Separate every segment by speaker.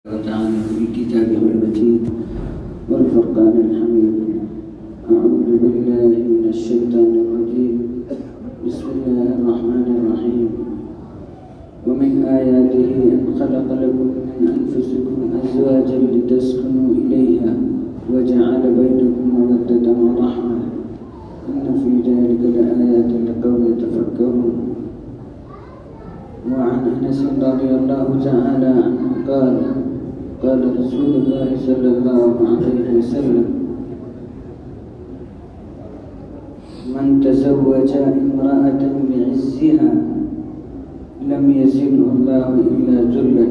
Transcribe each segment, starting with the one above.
Speaker 1: وتعالى في كتابه المجيد والفرقان الحميد. أعوذ بالله من الشيطان الرجيم. بسم الله الرحمن الرحيم. ومن آياته أن خلق لكم من أنفسكم أزواجا لتسكنوا إليها وجعل بينكم مودة ورحمة إن في ذلك لآيات لقوم يتفكرون. وعن أنس رضي الله تعالى عنه قال رسول الله صلى الله عليه وسلم: من تزوج امرأة بعزها لم يزله الله إلا ذلا،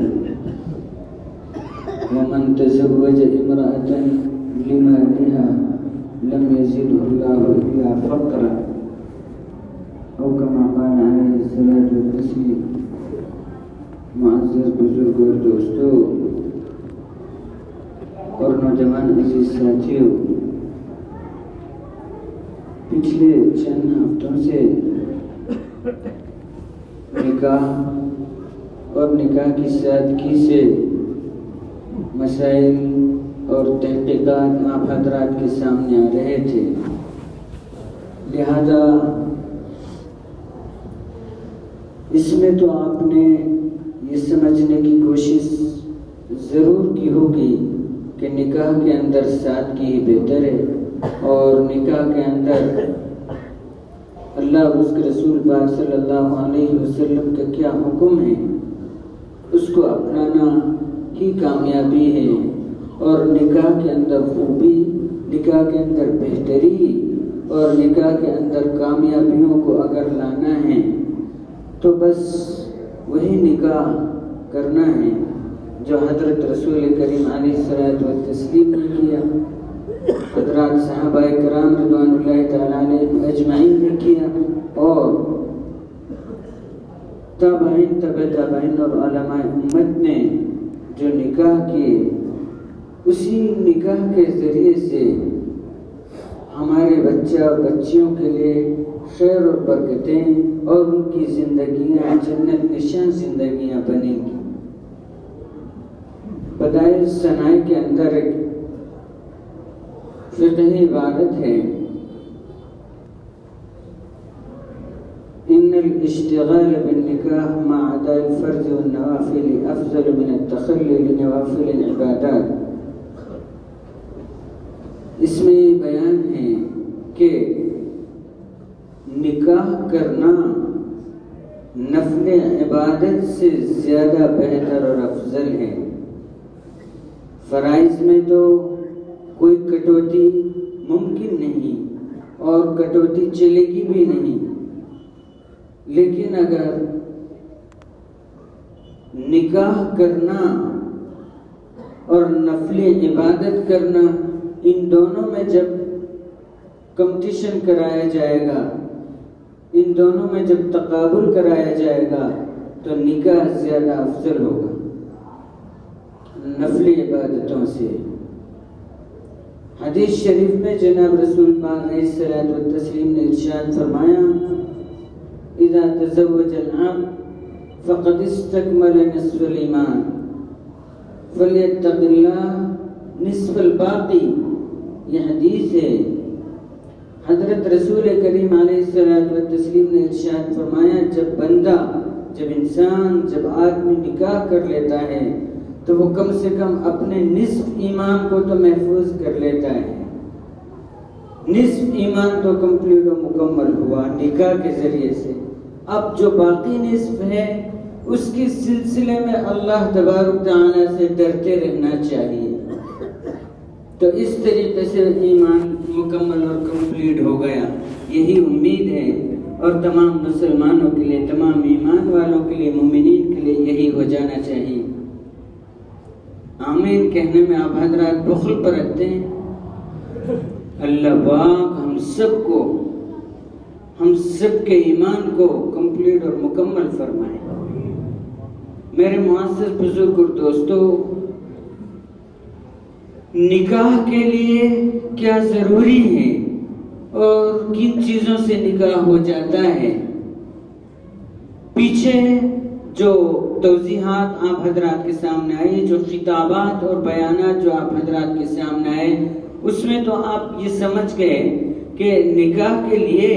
Speaker 1: ومن تزوج امرأة لمالها لم يزله الله إلا فقرا، أو كما قال عليه الصلاة والتسليم. معزز بزرگ اور دوستو اور نوجوان عزیز ساتھیوں، پچھلے چند ہفتوں سے نکاح اور نکاح کی سادگی سے مسائل اور تحقیقات آپ حضرات کے سامنے آ رہے تھے، لہذا اس میں تو آپ نے یہ سمجھنے کی کوشش ضرور کی ہوگی کہ نکاح کے اندر سادگی ہی بہتر ہے، اور نکاح کے اندر اللہ اور اس کے رسول پاک صلی اللہ علیہ وسلم کا کیا حکم ہے اس کو اپنانا ہی کامیابی ہے، اور نکاح کے اندر خوبی، نکاح کے اندر بہتری اور نکاح کے اندر کامیابیوں کو اگر لانا ہے تو بس وہی نکاح کرنا ہے جو حضرت رسول کریم علیہ الصلوۃ والتسلیم نے کیا، حضرات صحابہ کرام رضوان اللہ تعالیٰ علیہم اجمعین نے کیا، اور تابعین تبع تابعین اور علماء امت نے جو نکاح کیے، اسی نکاح کے ذریعے سے ہمارے بچہ اور بچیوں کے لیے خیر اور برکتیں اور ان کی زندگیاں جنت نشان زندگیاں بنیں گی۔ بدائے ثنائی کے اندر ایک فقہی عبارت ہے: ان الاشتغال بالنکاح مع اداء الفرض والنوافل افضل من التخلی لنوافل العبادات۔ اس میں یہ بیان ہے کہ نکاح کرنا نفل عبادت سے زیادہ بہتر اور افضل ہے۔ فرائض میں تو کوئی کٹوتی ممکن نہیں اور کٹوتی چلے گی بھی نہیں، لیکن اگر نکاح کرنا اور نفل عبادت کرنا، ان دونوں میں جب کمپٹیشن کرایا جائے گا، ان دونوں میں جب تقابل کرایا جائے گا تو نکاح زیادہ افضل ہوگا نفلی عبادتوں سے۔ حدیث شریف میں جناب رسول پاک علیہ الصلوۃ والتسلیم نے ارشاد فرمایا: اذا تزوج العبد فقد استكمل نصف الایمان فلیتق اللہ نصف الباقی۔ یہ حدیث ہے، حضرت رسول کریم علیہ الصلوۃ والتسلیم نے ارشاد فرمایا جب انسان جب آدمی نکاح کر لیتا ہے تو وہ کم سے کم اپنے نصف ایمان کو تو محفوظ کر لیتا ہے، نصف ایمان تو کمپلیٹ و مکمل ہوا نکاح کے ذریعے سے۔ اب جو باقی نصف ہے اس کے سلسلے میں اللہ تبارک تعالیٰ سے ڈرتے رہنا چاہیے، تو اس طریقے سے ایمان مکمل اور کمپلیٹ ہو گیا۔ یہی امید ہے، اور تمام مسلمانوں کے لیے، تمام ایمان والوں کے لیے، مومنین کے لیے یہی ہو جانا چاہیے۔ آمین کہنے میں آپ حضرات بخل پر رکھتے ہیں۔ اللہ پاک ہم سب کے ایمان کو کمپلیٹ اور مکمل فرمائے۔ میرے معزز بزرگ اور دوستو، نکاح کے لیے کیا ضروری ہے اور کن چیزوں سے نکاح ہو جاتا ہے؟ پیچھے جو توضیحات آپ حضرات کے سامنے آئی، جو خطابات اور بیانات جو آپ حضرات کے سامنے آئے، اس میں تو آپ یہ سمجھ گئے کہ نکاح کے لیے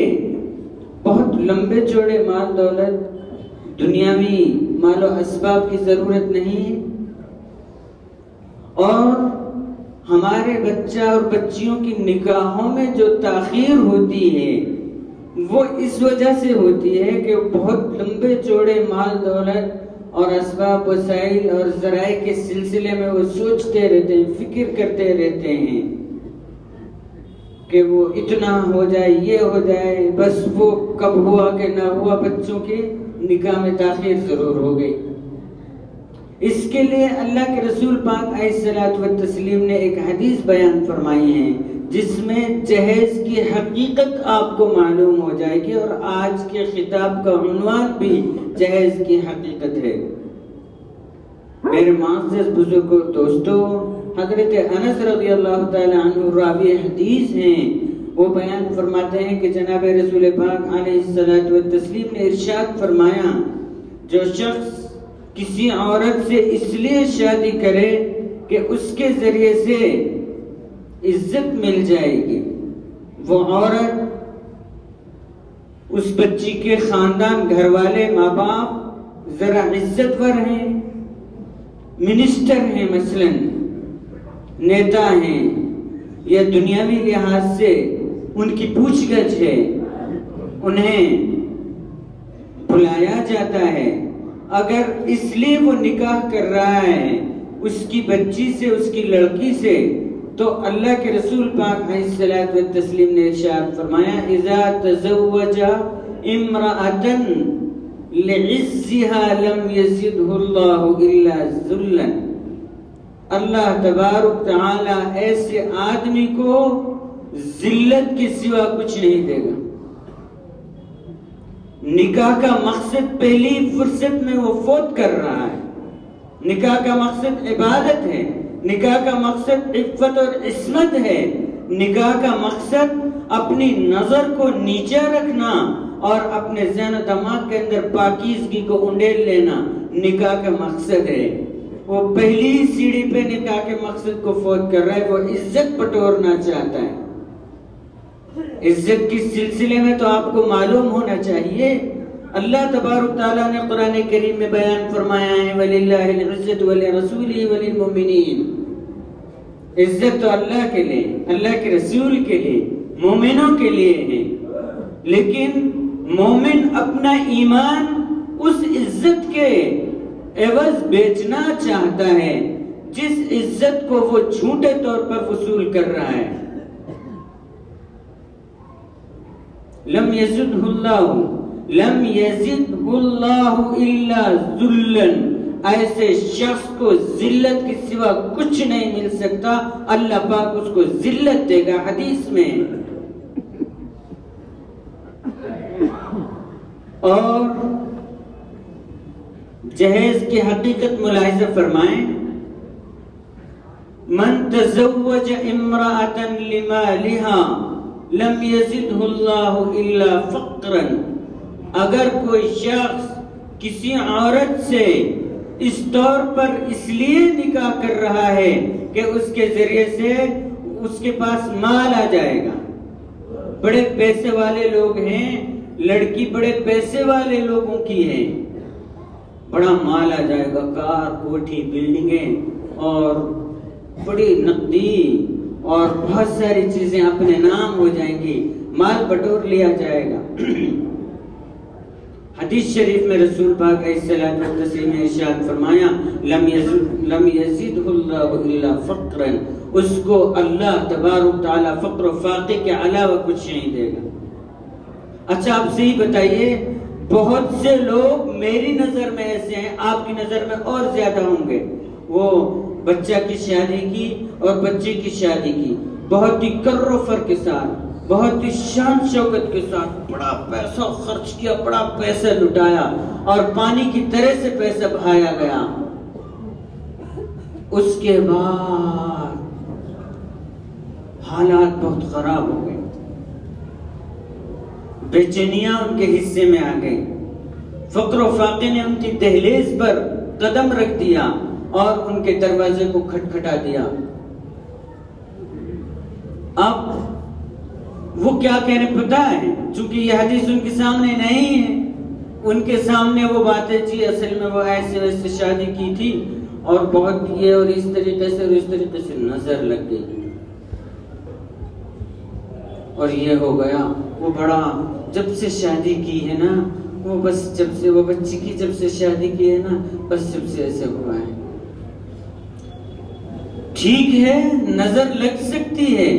Speaker 1: بہت لمبے چوڑے مال دولت، دنیاوی مال و اسباب کی ضرورت نہیں، اور ہمارے بچہ اور بچیوں کی نکاحوں میں جو تاخیر ہوتی ہے وہ اس وجہ سے ہوتی ہے کہ بہت لمبے چوڑے مال دولت اور اسباب وسائل اور ذرائع کے سلسلے میں وہ سوچتے رہتے ہیں، فکر کرتے رہتے ہیں کہ وہ اتنا ہو جائے، یہ ہو جائے، بس وہ کب ہوا کہ نہ ہوا، بچوں کے نکاح میں تاخیر ضرور ہو گئی۔ اس کے لیے اللہ کے رسول پاک علیہ الصلوۃ والتسلیم نے ایک حدیث بیان فرمائی ہے جس میں جہیز کی حقیقت آپ کو معلوم ہو جائے گی، اور آج کے خطاب کا عنوان بھی جہیز کی حقیقت ہے۔ میرے معزز بزرگوں دوستو، حضرت انس رضی اللہ تعالی عنہ راوی حدیث ہیں، وہ بیان فرماتے ہیں کہ جناب رسول پاک علیہ الصلوۃ والتسلیم نے ارشاد فرمایا، جو شخص کسی عورت سے اس لیے شادی کرے کہ اس کے ذریعے سے عزت مل جائے گی، وہ عورت، اس بچی کے خاندان، گھر والے، ماں باپ ذرا عزت ور ہیں، منسٹر ہیں، مثلا نیتا ہیں، یا دنیاوی لحاظ سے ان کی پوچھ گچھ ہے، انہیں بلایا جاتا ہے، اگر اس لیے وہ نکاح کر رہا ہے اس کی بچی سے، اس کی لڑکی سے، تو اللہ کے رسول پاک علیہ الصلوۃ والتسلیم نے ارشاد فرمایا، اذا تزوج امرأة لعزها لم يزده الله الا ذلا، اللہ تبارک تعالی ایسے آدمی کو ذلت کے سوا کچھ نہیں دے گا۔ نکاح کا مقصد پہلی فرصت میں وہ فوت کر رہا ہے، نکاح کا مقصد عبادت ہے، نکاح کا مقصد عفت اور عصمت ہے، نکاح کا مقصد اپنی نظر کو نیچے رکھنا اور اپنے ذہن و دماغ کے اندر پاکیزگی کو انڈیل لینا نکاح کا مقصد ہے۔ وہ پہلی سیڑھی پہ نکاح کے مقصد کو فوت کر رہا ہے، وہ عزت بٹورنا چاہتا ہے۔ عزت کے سلسلے میں تو آپ کو معلوم ہونا چاہیے، اللہ تبارک تعالیٰ نے قرآن کریم میں بیان فرمایا ہے، وَلِلَّهِ الْعِزَّةُ وَلِرَسُولِهِ وَلِلْمُؤْمِنِينَ، عزت تو اللہ کے لیے، اللہ کے رسول کے لیے، مومنوں کے لیے ہے، لیکن مومن اپنا ایمان اس عزت کے عوض بیچنا چاہتا ہے جس عزت کو وہ جھوٹے طور پر وصول کر رہا ہے۔ لم يزده اللہ الا ذلا، ایسے شخص کو ذلت کے سوا کچھ نہیں مل سکتا، اللہ پاک اس کو ذلت دے گا۔ حدیث میں اور جہیز کی حقیقت ملاحظہ فرمائیں، من تزوج امرأة لمالها لم يزده اللہ الا فقرا، اگر کوئی شخص کسی عورت سے اس طور پر اس لیے نکاح کر رہا ہے کہ اس کے ذریعے سے اس کے پاس مال آ جائے گا، بڑے پیسے والے لوگ ہیں، لڑکی بڑے پیسے والے لوگوں کی ہے، بڑا مال آ جائے گا، کار، کوٹھی، بلڈنگیں اور بڑی نقدی اور بہت ساری چیزیں اپنے نام ہو جائیں گی، مال بٹور لیا جائے گا۔ حدیث شریف میں رسول پاک علیہ الصلوۃ والتسلیم نے ارشاد فرمایا، لم یزدہ اللہ الا فقرا، اس کو اللہ تبارک تعالی فقر و فاقے کے علاوہ کچھ نہیں دے گا۔ اچھا آپ سے ہی بتائیے، بہت سے لوگ میری نظر میں ایسے ہیں، آپ کی نظر میں اور زیادہ ہوں گے، وہ بچہ کی شادی کی اور بچے کی شادی کی بہت ہی کر و فر کے ساتھ، بہت ہی شان شوکت کے ساتھ، بڑا پیسہ خرچ کیا، بڑا پیسہ لٹایا اور پانی کی طرح سے پیسہ بہایا گیا، اس کے بعد حالات بہت خراب ہو گئے، بے چینیاں ان کے حصے میں آ گئی، فقر و فاقے نے ان کی دہلیز پر قدم رکھ دیا اور ان کے دروازے کو کھٹکھٹا دیا. اب وہ کیا کہہ رہے پتہ ہے؟ چونکہ یہ حدیث ان کے سامنے نہیں ہے، ان کے سامنے وہ باتیں تھی اصل میں وہ ایسے ویسے شادی کی تھی اور بہت یہ اور اس طریقے سے اور اس طریقے سے نظر لگ گئی اور یہ ہو گیا. وہ بڑا جب سے شادی کی ہے نا، وہ بس جب سے وہ بچی کی جب سے شادی کی ہے نا، بس جب سے ایسے ہوا ہے. ٹھیک ہے نظر لگ سکتی ہے،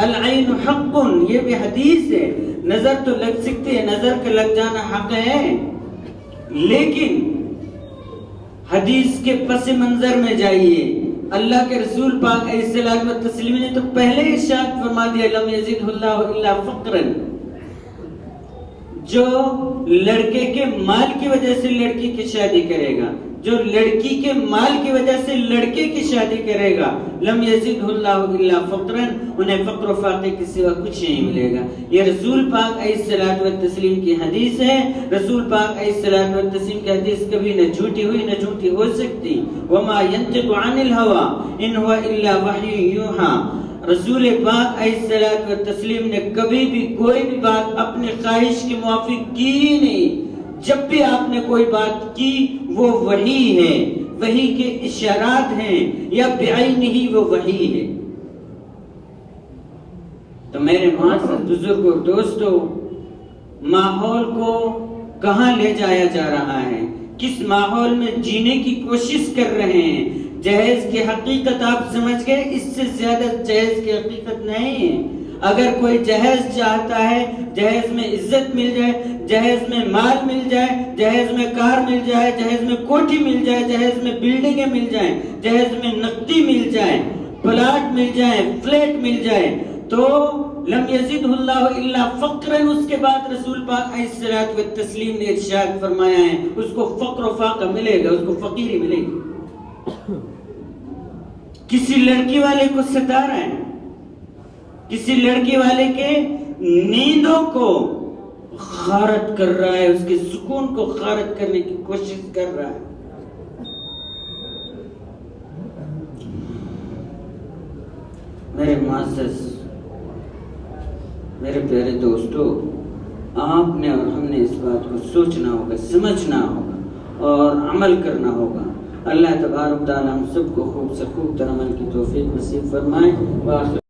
Speaker 1: العین حق، یہ بھی حدیث ہے، نظر تو لگ سکتی ہے، نظر کا لگ جانا حق ہے، لیکن حدیث کے پس منظر میں جائیے. اللہ کے رسول پاک علیہ الصلوۃ والتسلیم نے تو پہلے ارشاد فرما دیا لم یزدہ اللہ الا فقرا. جو لڑکے کے مال کی وجہ سے لڑکی کی شادی کرے گا، جو لڑکی کے مال کی وجہ سے لڑکے کی شادی کرے گا، لم یزدہ اللہ الا فقرا، انہیں فقر و فاقے کے سوا کچھ نہیں ملے گا. یہ رسول پاک علیہ الصلوۃ والتسلیم کی حدیث ہے. رسول پاک علیہ الصلوۃ والتسلیم کی حدیث کبھی نہ جھوٹی ہوئی نہ جھوٹی ہو سکتی. وما ينطق عن الهوى ان هو الا وحی یوحى. رسول پاک علیہ الصلوۃ والتسلیم نے کبھی بھی کوئی بھی بات اپنے خواہش کے موافق کی ہی نہیں. جب بھی آپ نے کوئی بات کی وہ وحی ہے، وحی کے اشارات ہیں، یا بعینہ ہی وہ وحی ہے. تو میرے معزز بزرگوں دوستو، ماحول کو کہاں لے جایا جا رہا ہے، کس ماحول میں جینے کی کوشش کر رہے ہیں. جہیز کی حقیقت آپ سمجھ گئے، اس سے زیادہ جہیز کی حقیقت نہیں ہے. اگر کوئی جہیز چاہتا ہے، جہیز میں عزت مل جائے، جہیز میں مال مل جائے، جہیز میں کار مل جائے، جہیز میں کوٹھی مل جائے، جہیز میں بلڈنگیں مل جائیں، جہیز میں نقدی مل جائے، پلاٹ مل جائے، فلیٹ مل جائے، تو لم یزدہ اللہ الا فقرا. اس کے بعد رسول پاک علیہ الصلوۃ والتسلیم نے ارشاد فرمایا ہے اس کو فقر و فاقہ ملے گا، اس کو فقیری ملے گی. کسی لڑکی والے کو ستا رہا ہے، کسی لڑکی والے کے نیندوں کو غارت کر رہا ہے، اس کے سکون کو غارت کرنے کی کوشش کر رہا ہے. میرے معزز، میرے پیارے دوستو، آپ نے اور ہم نے اس بات کو سوچنا ہوگا، سمجھنا ہوگا اور عمل کرنا ہوگا. اللہ تبارک تعالی ہم سب کو خوب سے خوب تر عمل کی توفیق نصیب فرمائے.